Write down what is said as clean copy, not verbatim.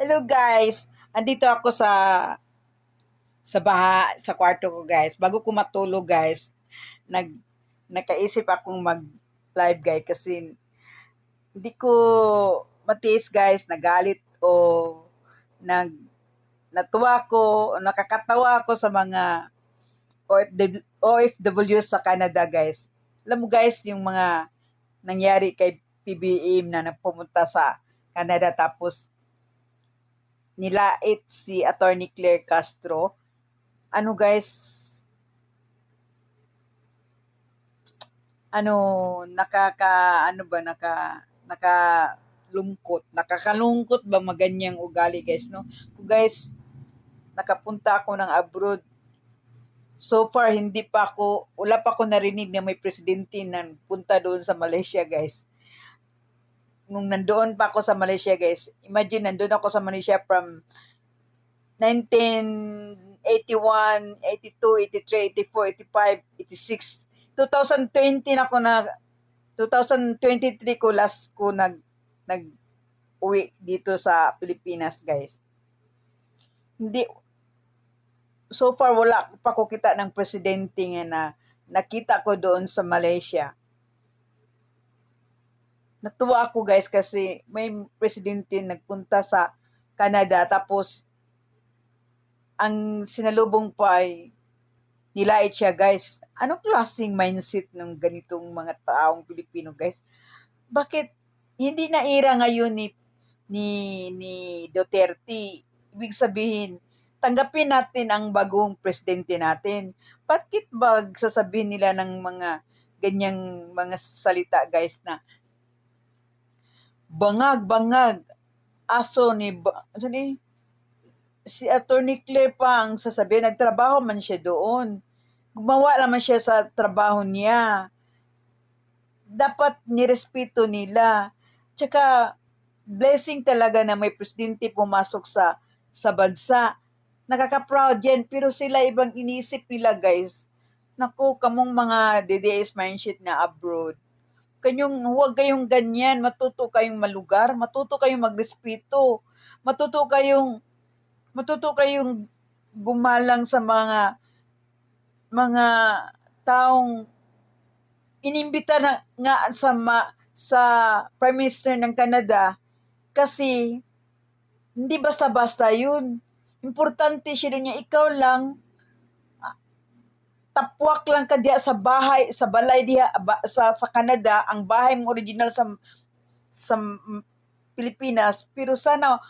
Hello guys, andito ako sa kwarto ko guys. Bago ko matulog guys, nag nakaisip akong mag live guys kasi hindi ko matiis guys, nagalit o nag natuwa ko, o nakakatawa ako sa mga OFW sa Canada guys. Alam mo guys, yung mga nangyari kay PBM na nagpumunta sa Canada tapos nilait si Attorney Claire Castro. Ano guys, ano, ano ba, nakakalungkot ba maganyang ugali guys, no? Kung guys, nakapunta ako ng abroad, so far wala pa ako narinig na may presidente na punta doon sa Malaysia guys. Nung nandoon pa ako sa Malaysia guys, imagine nandoon ako sa Malaysia from 1981, 82, 83, 84, 85, 86, 2020 na ako 2023 ko last ko nag uwi dito sa Pilipinas guys. Hindi so far wala pa ko kita ng presidente nga na nakita ko doon sa Malaysia. Natuwa ako guys kasi may presidente nagpunta sa Canada tapos ang sinalubong pa ay nilait siya guys. Anong klaseng mindset ng ganitong mga taong Pilipino guys? Bakit hindi na era ngayon ni Duterte? Ibig sabihin, tanggapin natin ang bagong presidente natin. Bakit ba sasabihin nila ng mga ganyang mga salita guys na bangag-bangag aso si Attorney Claire pa ang sasabihin, nagtrabaho man siya doon. Gumawa naman siya sa trabaho niya. Dapat nirespeto nila. Tsaka, blessing talaga na may presidente pumasok sa bansa. Nakaka-proud yan. Pero sila ibang inisip nila, guys. Naku, kamong mga DDS mindset na abroad. Huwag kayong ganyan. Matuto kayong malugar. Matuto kayong magrespeto. Matuto kayong gumalang sa mga taong inimbita na nga sa Prime Minister ng Canada kasi hindi basta-basta yun. Importante siya niya, ikaw lang, tapwak lang ka diya sa bahay, sa balay diya, sa Canada, ang bahay mo original sa Pilipinas, pero sana